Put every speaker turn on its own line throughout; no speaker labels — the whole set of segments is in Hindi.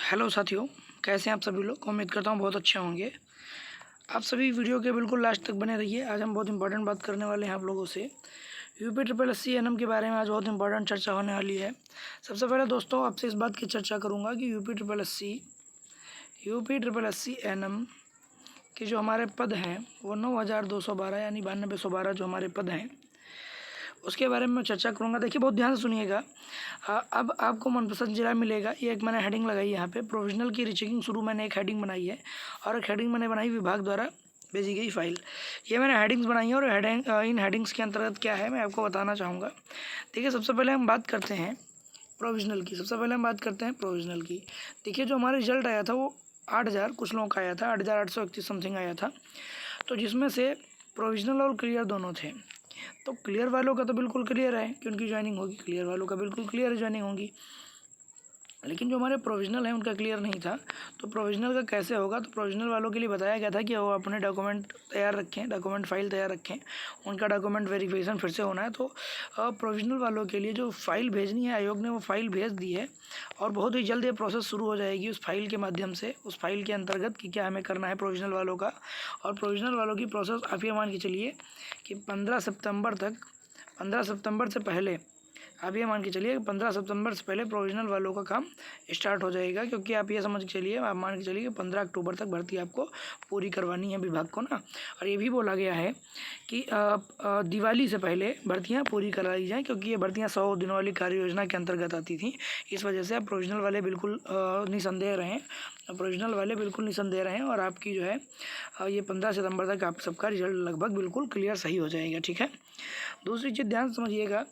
हेलो साथियों, कैसे हैं आप सभी लोग। उम्मीद करता हूँ बहुत अच्छे होंगे। आप सभी वीडियो के बिल्कुल लास्ट तक बने रहिए। आज हम बहुत इंपॉर्टेंट बात करने वाले हैं आप लोगों से UP triple S C NM के बारे में। आज बहुत इंपॉर्टेंट चर्चा होने वाली है। सबसे पहले दोस्तों आपसे इस बात की चर्चा करूँगा कि UP triple S C NM के जो हमारे पद हैं वो 9212 यानी 9212 जो हमारे पद हैं उसके बारे में मैं चर्चा करूँगा। देखिए बहुत ध्यान से सुनिएगा। अब आपको मनपसंद जिला मिलेगा। ये एक मैंने हेडिंग लगाई है यहाँ पे, प्रोविजनल की रीचेकिंग शुरू। मैंने एक हेडिंग बनाई है और एक हेडिंग मैंने बनाई विभाग द्वारा भेजी गई फाइल। ये मैंने हेडिंग्स बनाई है और इन हेडिंग्स के अंतर्गत क्या है मैं आपको बताना चाहूँगा। देखिए सबसे पहले हम बात करते हैं प्रोविजनल की। देखिए जो हमारा रिजल्ट आया था वो 8000 कुछ लोगों का आया था, 8831 समथिंग आया था। तो जिसमें से प्रोविजनल और क्लियर दोनों थे। तो क्लियर वालों का तो बिल्कुल क्लियर है कि उनकी ज्वाइनिंग होगी, क्लियर वालों का बिल्कुल क्लियर ज्वाइनिंग होगी। लेकिन जो हमारे प्रोविजनल हैं उनका क्लियर नहीं था। तो प्रोविजनल का कैसे होगा, तो प्रोविजनल वालों के लिए बताया गया था कि वो अपने डॉक्यूमेंट तैयार रखें, डॉक्यूमेंट फाइल तैयार रखें, उनका डॉक्यूमेंट वेरिफिकेशन फिर से होना है। तो प्रोविजनल वालों के लिए जो फाइल भेजनी है, आयोग ने वो फाइल भेज दी है और बहुत ही जल्द ये प्रोसेस शुरू हो जाएगी उस फाइल के माध्यम से, उस फाइल के अंतर्गत कि क्या हमें करना है प्रोविजनल वालों का। और प्रोविजनल वालों की प्रोसेस आप ये मान के चलिए कि 15 सितंबर से पहले, आप ये मान के चलिए 15 सितंबर से पहले प्रोविजनल वालों का काम स्टार्ट हो जाएगा। क्योंकि आप ये समझ के चलिए, आप मान के चलिए कि 15 अक्टूबर तक भर्ती आपको पूरी करवानी है विभाग को ना। और ये भी बोला गया है कि दिवाली से पहले भर्तियां पूरी कराई जाएँ, क्योंकि ये भर्तियां 100 दिनों वाली कार्य योजना के अंतर्गत आती थी। इस वजह से आप प्रोविजनल वाले बिल्कुल निसंदेह रहें, और आपकी जो है ये 15 सितंबर तक आप सबका रिजल्ट लगभग बिल्कुल क्लियर सही हो जाएगा। ठीक है। दूसरी चीज़ ध्यान से समझिएगा,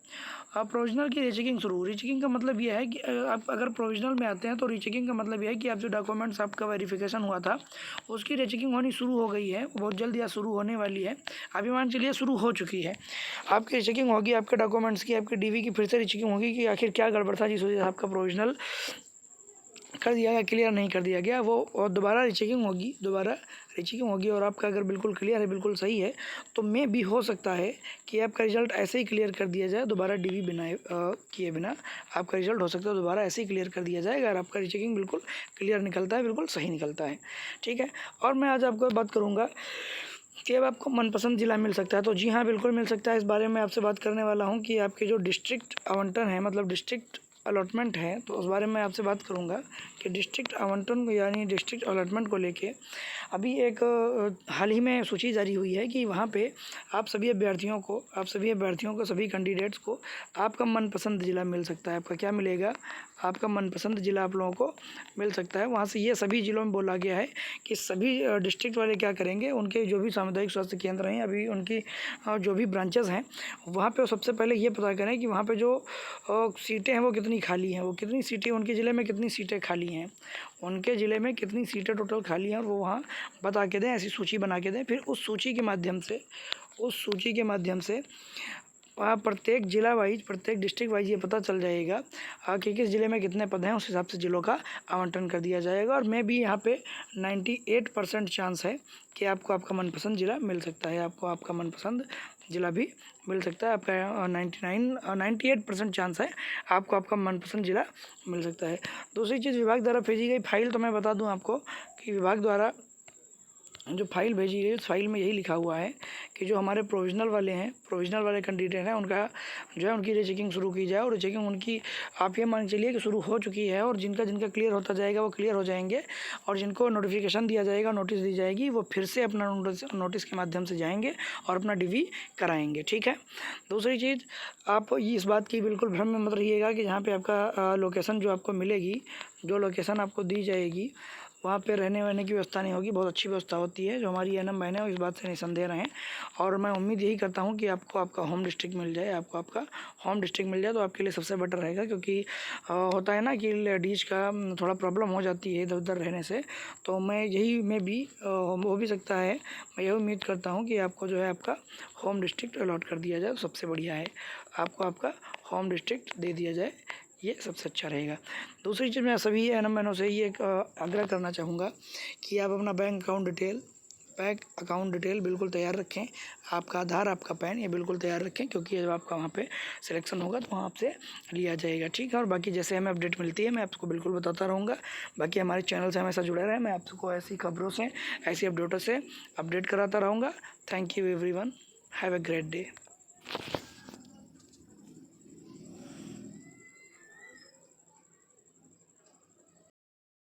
प्रोविजनल की रीचेकिंग शुरू। रीचेकिंग का मतलब यह है कि आप अगर प्रोविजनल में आते हैं तो रीचेकिंग का मतलब यह है कि आप जो डॉक्यूमेंट्स आपका वेरिफिकेशन हुआ था उसकी रीचेकिंग होनी शुरू हो गई है, बहुत जल्द या शुरू होने वाली है। अभी मान चलिए शुरू हो चुकी है। आपकी रीचेकिंग होगी, आपके डॉक्यूमेंट्स की, आपके डीवी की फिर से रीचेकिंग होगी कि आखिर क्या गड़बड़ था जिस वजह से आपका प्रोविजनल कर दिया गया, क्लियर नहीं कर दिया गया वो, और दोबारा रीचेकिंग होगी। और आपका अगर बिल्कुल क्लियर है, बिल्कुल सही है, तो में भी हो सकता है कि आपका रिजल्ट ऐसे ही क्लियर कर दिया जाए, दोबारा डीवी किए बिना आपका रिजल्ट हो सकता है दोबारा ऐसे ही क्लियर कर दिया जाए अगर आपका रीचेकिंग बिल्कुल क्लियर निकलता है, बिल्कुल सही निकलता है। ठीक है। और मैं आज आपको बात करूँगा कि अब आपको मनपसंद जिला मिल सकता है। तो जी हाँ, बिल्कुल मिल सकता है। इस बारे में आपसे बात करने वाला हूँ कि आपके जो डिस्ट्रिक्ट आवंटन है, मतलब डिस्ट्रिक्ट अलॉटमेंट है, तो उस बारे में आपसे बात करूंगा कि डिस्ट्रिक्ट आवंटन को यानी डिस्ट्रिक्ट अलॉटमेंट को लेके अभी एक हाल ही में सूची जारी हुई है कि वहाँ पे आप सभी अभ्यर्थियों को सभी कैंडिडेट्स को आपका मनपसंद ज़िला मिल सकता है। आपका क्या मिलेगा, आपका मनपसंद ज़िला आप लोगों को मिल सकता है। वहाँ से ये सभी ज़िलों में बोला गया है कि सभी डिस्ट्रिक्ट वाले क्या करेंगे, उनके जो भी सामुदायिक स्वास्थ्य केंद्र हैं, अभी उनकी जो भी ब्रांचेस हैं, वहाँ पे सबसे पहले ये पता करें कि वहाँ पे जो सीटें हैं वो कितनी खाली हैं, वो कितनी सीटें उनके ज़िले में कितनी सीटें खाली हैं, उनके ज़िले में कितनी सीटें टोटल खाली हैं, और वो वहाँ बता के दें, ऐसी सूची बना के दें। फिर उस सूची के माध्यम से प्रत्येक जिला वाइज, प्रत्येक डिस्ट्रिक्ट वाइज ये पता चल जाएगा कि किस ज़िले में कितने पद हैं, उस हिसाब से ज़िलों का आवंटन कर दिया जाएगा। और मैं भी यहाँ पे 98% चांस है कि आपको आपका मनपसंद ज़िला मिल सकता है, आपको आपका मनपसंद ज़िला भी मिल सकता है। आपका 98% चांस है आपको आपका मनपसंद ज़िला मिल सकता है। दूसरी चीज़, विभाग द्वारा भेजी गई फाइल, तो मैं बता दूं आपको कि विभाग द्वारा जो फाइल भेजी गई उस फाइल में यही लिखा हुआ है कि जो हमारे प्रोविजनल वाले कैंडिडेट हैं उनका जो है उनकी रीचेकिंग शुरू की जाए। और रीचेकिंग उनकी आप ये मान चलिए कि शुरू हो चुकी है, और जिनका क्लियर होता जाएगा वो क्लियर हो जाएंगे, और जिनको नोटिफिकेशन दिया जाएगा, नोटिस दी जाएगी, वो फिर से अपना नोटिस के माध्यम से जाएंगे और अपना डीवी कराएंगे। ठीक है। दूसरी चीज़, आप इस बात की बिल्कुल भ्रम में मत रहिएगा कि जहाँ पर आपका लोकेशन जो आपको मिलेगी, जो लोकेशन आपको दी जाएगी, वहाँ पे रहने वहने की व्यवस्था नहीं होगी। बहुत अच्छी व्यवस्था होती है। जो हमारी एनएम बहन है इस बात से निसंदेह रहें, और मैं उम्मीद यही करता हूँ कि आपको आपका होम डिस्ट्रिक्ट मिल जाए, तो आपके लिए सबसे बेटर रहेगा। क्योंकि होता है ना कि लेडीज़ का थोड़ा प्रॉब्लम हो जाती है इधर उधर रहने से। तो मैं भी हो भी सकता है, मैं यही उम्मीद करता हूँ कि आपको जो है आपका होम डिस्ट्रिक्ट अलॉट कर दिया जाए, तो सबसे बढ़िया है, आपको आपका होम डिस्ट्रिक्ट दे दिया जाए, ये सबसे अच्छा रहेगा। दूसरी चीज़, मैं सभी एनएम बहनों से ये आग्रह करना चाहूँगा कि आप अपना bank account detail bank account detail बिल्कुल तैयार रखें, आपका आधार, आपका पैन ये बिल्कुल तैयार रखें, क्योंकि जब आपका वहाँ पे सिलेक्शन होगा तो वहाँ आपसे लिया जाएगा, ठीक है। और बाकी जैसे हमें अपडेट मिलती है मैं आपको बिल्कुल बताता रहूँगा। बाकी हमारे चैनल से हमेशा जुड़े रहें, मैं आपको ऐसी खबरों से, ऐसी अपडेटों से अपडेट कराता रहूँगा। Thank you everyone, have a great day.